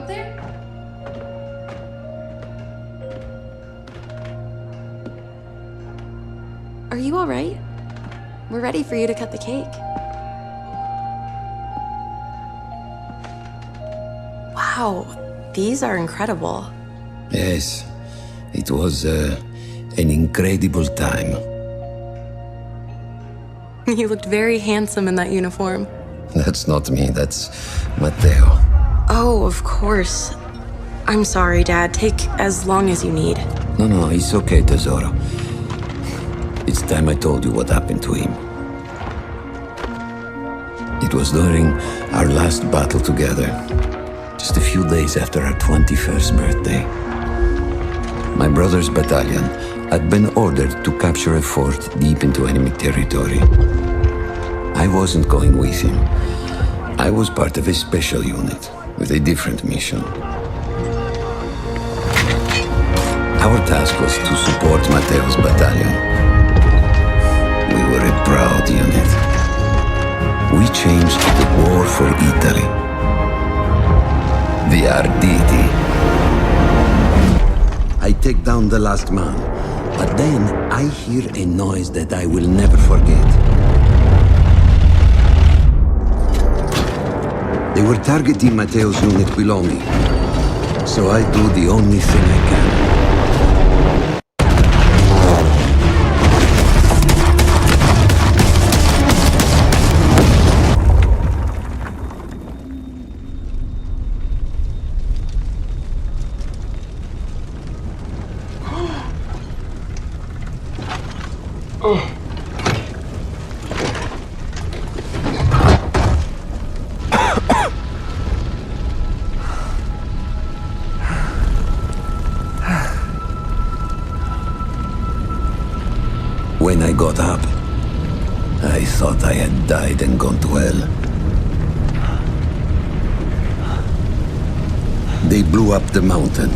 up there? Are you all right? We're ready for you to cut the cake. Wow, these are incredible. Yes, it was an incredible time. You looked very handsome in that uniform. That's not me, that's Matteo. Oh, of course. I'm sorry, Dad. Take as long as you need. No, it's okay, Tesoro. It's time I told you what happened to him. It was during our last battle together, just a few days after our 21st birthday. My brother's battalion had been ordered to capture a fort deep into enemy territory. I wasn't going with him. I was part of a special unit with a different mission. Our task was to support Matteo's battalion. We were a proud unit. We changed the war for Italy. The Arditi. I take down the last man, but then I hear a noise that I will never forget. They were targeting Matteo's unit below me, so I do the only thing I can. When I got up, I thought I had died and gone to hell. They blew up the mountain.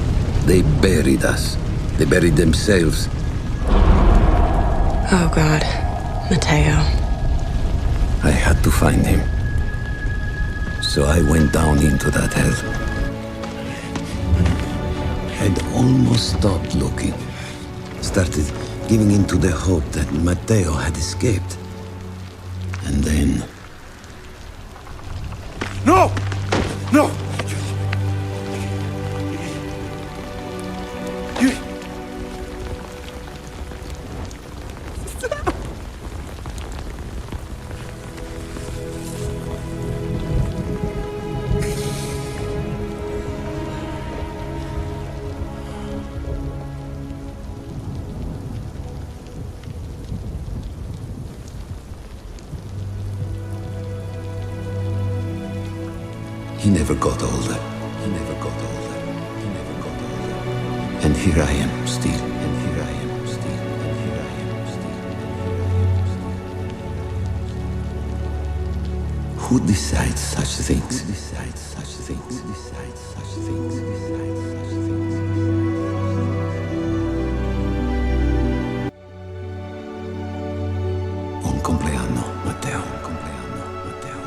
They buried us. They buried themselves. Oh, God. Matteo. I had to find him. So I went down into that hell. I'd almost stopped looking. Started giving in to the hope that Matteo had escaped. And then... No! No! You... He never got older. He never got older. He never got older. And here I am still. And here I am still. And here I am still. Who decides such things? Who decides such things? Who decides such things? Who decides such things? Buon compleanno, Matteo. Buon compleanno, Matteo.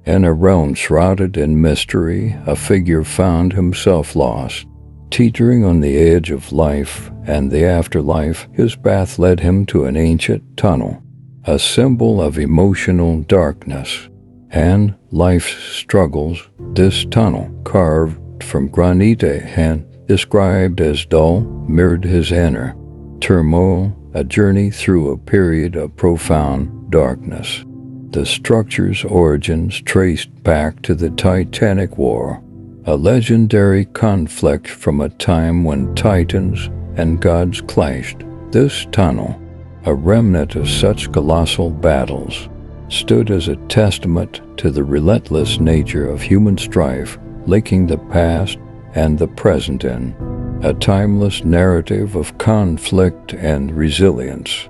In a realm shrouded in mystery, a figure found himself lost. Teetering on the edge of life and the afterlife, his path led him to an ancient tunnel, a symbol of emotional darkness and life's struggles. This tunnel, carved from granite and described as dull, mirrored his inner turmoil, a journey through a period of profound darkness. The structure's origins traced back to the Titanic War, a legendary conflict from a time when titans and gods clashed. This tunnel, a remnant of such colossal battles, stood as a testament to the relentless nature of human strife, linking the past and the present in a timeless narrative of conflict and resilience.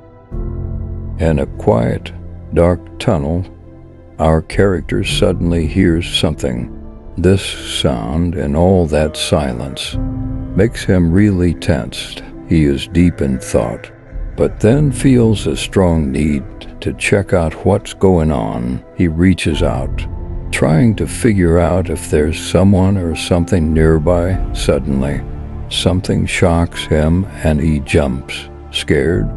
In a quiet, dark tunnel, our character suddenly hears something. This sound and all that silence makes him really tensed. He is deep in thought, but then feels a strong need to check out what's going on. He reaches out, trying to figure out if there's someone or something nearby. Suddenly, something shocks him and he jumps, scared.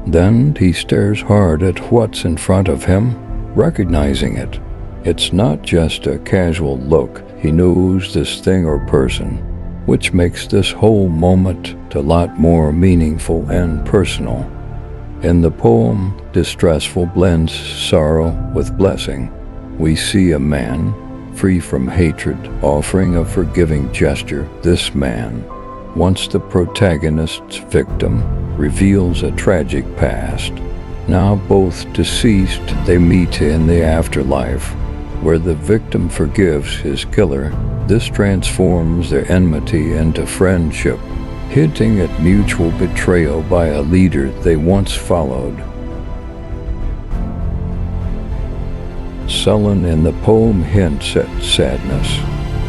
Then he stares hard at what's in front of him, recognizing it. It's not just a casual look. He knows this thing or person, which makes this whole moment a lot more meaningful and personal. In the poem, Distressful blends sorrow with blessing. We see a man, free from hatred, offering a forgiving gesture. This man, once the protagonist's victim, reveals a tragic past. Now both deceased, they meet in the afterlife, where the victim forgives his killer. This transforms their enmity into friendship, hinting at mutual betrayal by a leader they once followed. Sullen in the poem hints at sadness,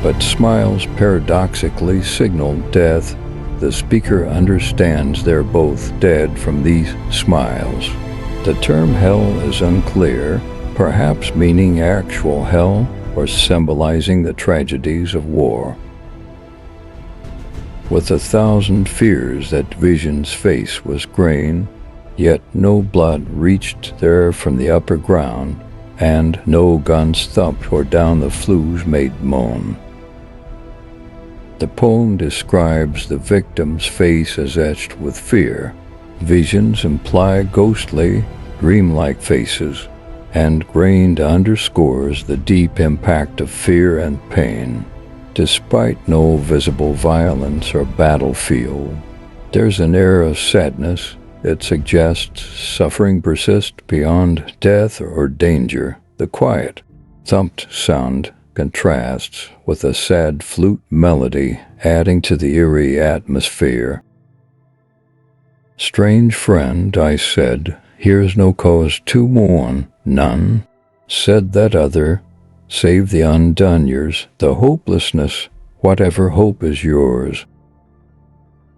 but smiles paradoxically signal death. The speaker understands they're both dead from these smiles. The term hell is unclear, perhaps meaning actual hell or symbolizing the tragedies of war. With 1,000 fears that Vision's face was graying, yet no blood reached there from the upper ground, and no guns thumped or down the flues made moan. The poem describes the victim's face as etched with fear. Visions imply ghostly, dreamlike faces, and grained underscores the deep impact of fear and pain. Despite no visible violence or battlefield, there's an air of sadness. It suggests suffering persists beyond death or danger. The quiet, thumped sound contrasts with a sad flute melody, adding to the eerie atmosphere. Strange friend, I said, here's no cause to mourn. None, said that other, save the undone years, the hopelessness, whatever hope is yours.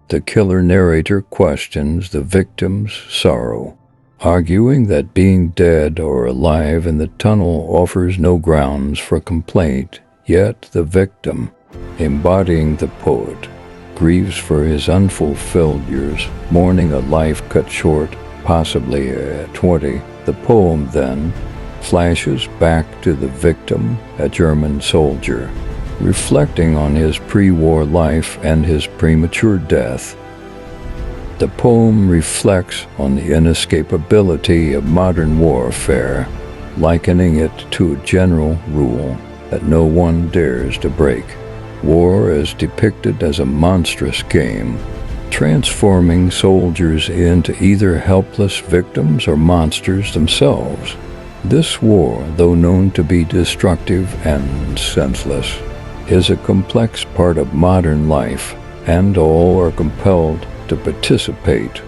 The killer narrator questions the victim's sorrow, arguing that being dead or alive in the tunnel offers no grounds for complaint. Yet the victim, embodying the poet, grieves for his unfulfilled years, mourning a life cut short, possibly at 20. The poem then flashes back to the victim, a German soldier, reflecting on his pre-war life and his premature death. The poem reflects on the inescapability of modern warfare, likening it to a general rule that no one dares to break. War is depicted as a monstrous game, transforming soldiers into either helpless victims or monsters themselves. This war, though known to be destructive and senseless, is a complex part of modern life, and all are compelled to participate.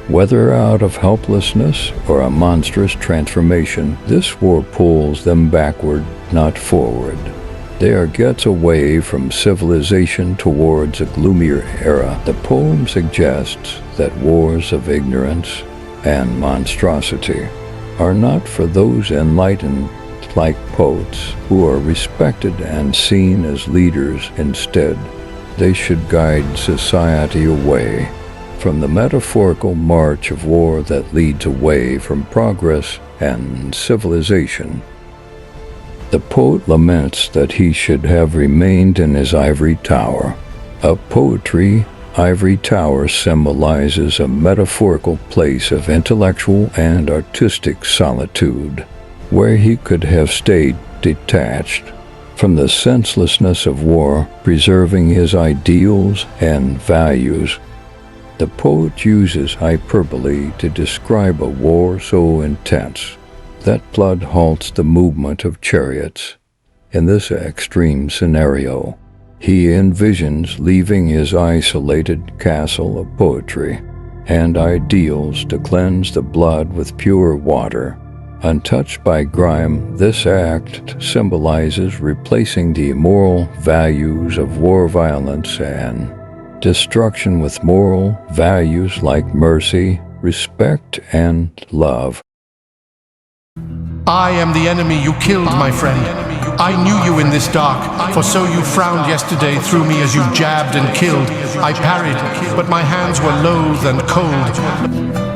Whether out of helplessness or a monstrous transformation, this war pulls them backward, not forward. They are gets away from civilization towards a gloomier era. The poem suggests that wars of ignorance and monstrosity are not for those enlightened like poets who are respected and seen as leaders. Instead, they should guide society away from the metaphorical march of war that leads away from progress and civilization. The poet laments that he should have remained in his ivory tower. Of poetry, ivory tower symbolizes a metaphorical place of intellectual and artistic solitude, where he could have stayed detached from the senselessness of war, preserving his ideals and values. The poet uses hyperbole to describe a war so intense that blood halts the movement of chariots. In this extreme scenario, he envisions leaving his isolated castle of poetry and ideals to cleanse the blood with pure water. Untouched by grime, this act symbolizes replacing the immoral values of war violence and destruction with moral values like mercy, respect and love. I am the enemy you killed, my friend. I knew you in this dark, for so you frowned yesterday through me as you jabbed and killed. I parried, but my hands were loath and cold.